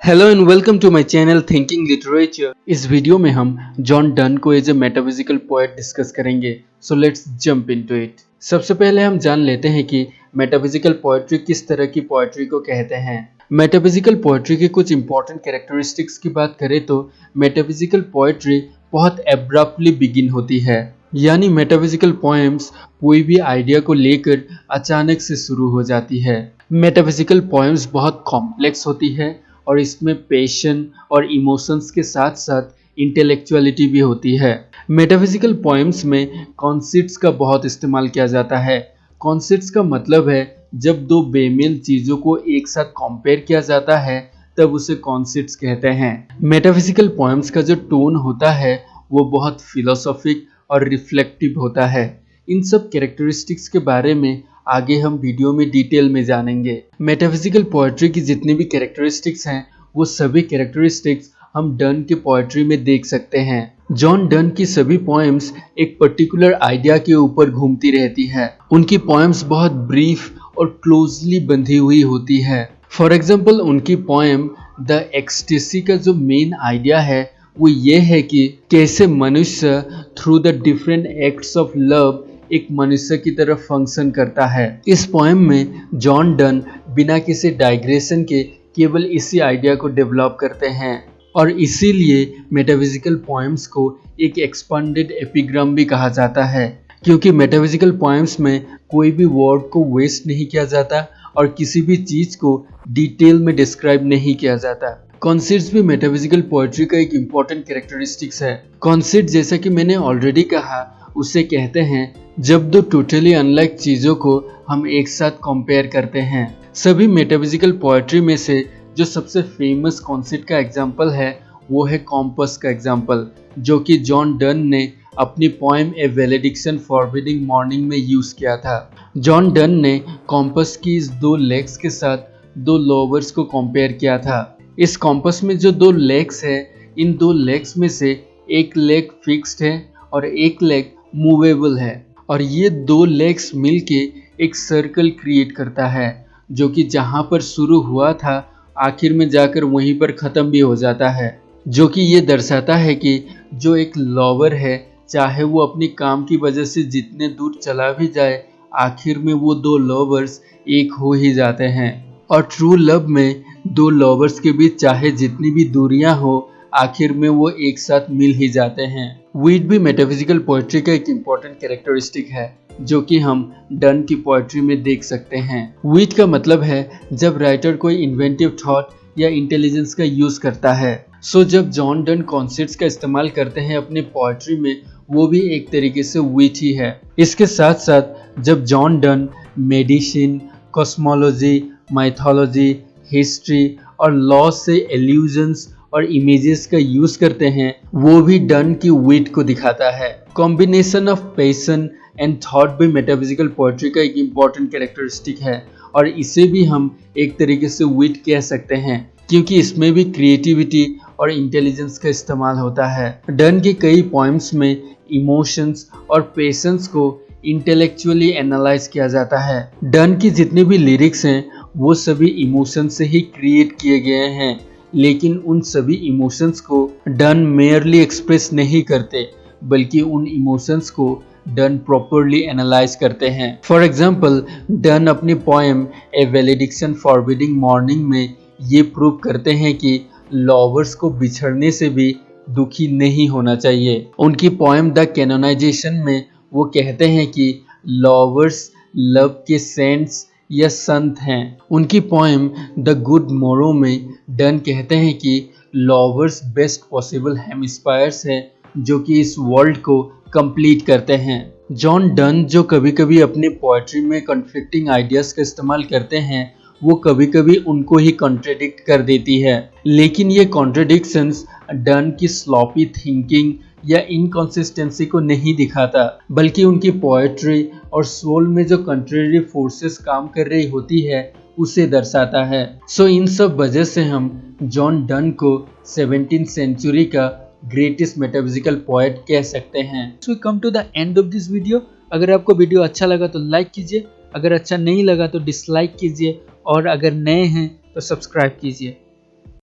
Hello and welcome to my channel thinking literature. इस video में हम जॉन डन को as a metaphysical poet discuss करेंगे। So let's jump into it. सबसे पहले हम जान लेते हैं कि मेटाफिजिकल पोएट्री किस तरह की पोएट्री को कहते हैं। मेटाफिजिकल पोएट्री के कुछ इंपॉर्टेंट कैरेक्टरिस्टिक्स की बात करें तो मेटाफिजिकल पोएट्री बहुत एब्रप्टली बिगिन होती है, यानी मेटाफिजिकल पोएम्स कोई भी आइडिया को लेकर अचानक से शुरू हो जाती है। मेटाफिजिकल पोएम्स बहुत कॉम्प्लेक्स होती है और इसमें पैशन और इमोशंस के साथ साथ इंटेलेक्चुअलिटी भी होती है। मेटाफिजिकल पोएम्स में कॉन्सेप्ट्स का बहुत इस्तेमाल किया जाता है। कॉन्सेप्ट्स का मतलब है जब दो बेमेल चीज़ों को एक साथ कंपेयर किया जाता है तब उसे कॉन्सेप्ट्स कहते हैं। मेटाफिजिकल पोएम्स का जो टोन होता है वो बहुत फिलोसॉफिक और रिफ्लेक्टिव होता है। इन सब कैरेक्टरिस्टिक्स के बारे में आगे हम वीडियो में डिटेल में जानेंगे। मेटाफिजिकल पोएट्री की जितनी भी कैरेक्टरिस्टिक्स हैं वो सभी कैरेक्टरिस्टिक्स हम डन के पोएट्री में देख सकते हैं। जॉन डन की सभी पोएम्स एक पर्टिकुलर आइडिया के ऊपर घूमती रहती है। उनकी पोएम्स बहुत ब्रीफ और क्लोजली बंधी हुई होती है। फॉर एग्जाम्पल उनकी पोएम द एक्सटेसी का जो मेन आइडिया है वो ये है कि कैसे मनुष्य through the different acts of love एक मनुष्य की तरह फंक्शन करता है। इस पोएम में जॉन डन बिना किसी डाइग्रेशन के केवल इसी आइडिया को डेवलप करते हैं और इसीलिए मेटाफिजिकल पोएम्स को एक एक्सपांडेड एपिग्राम भी कहा जाता है, क्योंकि मेटाफिजिकल पोएम्स में कोई भी वर्ड को वेस्ट नहीं किया जाता और किसी भी चीज को डिटेल में डिस्क्राइब नहीं किया जाता। कॉन्सेप्ट्स भी मेटाफिजिकल पोएट्री का एक इम्पॉर्टेंट कैरेक्टरिस्टिक्स है। कॉन्सेप्ट जैसा कि मैंने ऑलरेडी कहा उसे कहते हैं जब दो टोटली अनलाइक चीज़ों को हम एक साथ कंपेयर करते हैं। सभी मेटाफिजिकल पोएट्री में से जो सबसे फेमस कॉन्सेप्ट का एग्जाम्पल है वो है कॉम्पस का एग्जाम्पल, जो कि जॉन डन ने अपनी पोएम ए वैलेडिक्शन फॉरबिडिंग मॉर्निंग में यूज़ किया था। जॉन डन ने कॉम्पस की इस दो लेग्स के साथ दो लोवर्स को कंपेयर किया था। इस कॉम्पस में जो दो लेग्स है, इन दो लेग्स में से एक लेग फिक्स्ड है और एक लेग मूवेबल है और ये दो लेग्स मिलके एक सर्कल क्रिएट करता है, जो कि जहाँ पर शुरू हुआ था आखिर में जाकर वहीं पर ख़त्म भी हो जाता है, जो कि ये दर्शाता है कि जो एक लवर है चाहे वो अपनी काम की वजह से जितने दूर चला भी जाए आखिर में वो दो लवर्स एक हो ही जाते हैं। और ट्रू लव में दो लवर्स के बीच चाहे जितनी भी दूरियां हो आखिर में वो एक साथ मिल ही जाते हैं। वीट भी मेटाफिजिकल पोएट्री का एक इम्पॉर्टेंट कैरेक्टरिस्टिक है जो कि हम डन की पोएट्री में देख सकते हैं। वीट का मतलब है जब राइटर कोई इन्वेंटिव थॉट या इंटेलिजेंस का यूज करता है। सो जब जॉन डन कॉन्सेप्ट्स का इस्तेमाल करते हैं अपनी पोएट्री में वो भी एक तरीके से वीट ही है। इसके साथ साथ जब John Donne medicine, cosmology, mythology, history और लॉ से एल्यूजन्स और इमेजेस का यूज करते हैं वो भी डन की विट को दिखाता है। Combination of passion and thought भी मेटाफिजिकल पोएट्री का एक इम्पॉर्टेंट कैरेक्टरिस्टिक है और इसे भी हम एक तरीके से विट कह सकते हैं, क्योंकि इसमें भी क्रिएटिविटी और इंटेलिजेंस का इस्तेमाल होता है। डन के कई पोएम्स में इमोशंस और पेशेंस को इंटेलेक्चुअली एनालाइज किया जाता है। डन की जितने भी लिरिक्स हैं वो सभी इमोशन से ही क्रिएट किए गए हैं, लेकिन उन सभी इमोशंस को डन मेयरली एक्सप्रेस नहीं करते बल्कि उन इमोशंस को डन प्रॉपरली एनालाइज करते हैं। फॉर एग्जाम्पल डन अपनी पोएम ए वैलेडिक्शन फॉरबिडिंग मॉर्निंग में ये प्रूव करते हैं कि लवर्स को बिछड़ने से भी दुखी नहीं होना चाहिए। उनकी पोएम द कैनोनाइजेशन में वो कहते हैं कि लवर्स लव के सेंट्स या संत हैं। उनकी पोएम द गुड मोरो में डन कहते हैं कि लवर्स बेस्ट पॉसिबल हेमिस्फायर्स हैं जो कि इस वर्ल्ड को कंप्लीट करते हैं। जॉन डन जो कभी कभी अपनी पोएट्री में कॉन्फ्लिक्टिंग आइडियाज का इस्तेमाल करते हैं वो कभी कभी उनको ही कॉन्ट्रडिक्ट कर देती है, लेकिन ये कॉन्ट्रडिक्शंस डन की स्लॉपी थिंकिंग या इनकॉन्सिस्टेंसी को नहीं दिखाता बल्कि उनकी पोएट्री और सोल में जो कंट्रेरी फोर्सेस काम कर रही होती है उसे दर्शाता है। सो इन सब वजह से हम जॉन डन को 17th सेंचुरी का ग्रेटेस्ट मेटाफिजिकल पोएट कह सकते हैं। So we come to the end of this video. अगर आपको वीडियो अच्छा लगा तो लाइक कीजिए, अगर अच्छा नहीं लगा तो डिसलाइक कीजिए और अगर नए हैं तो सब्सक्राइब कीजिए।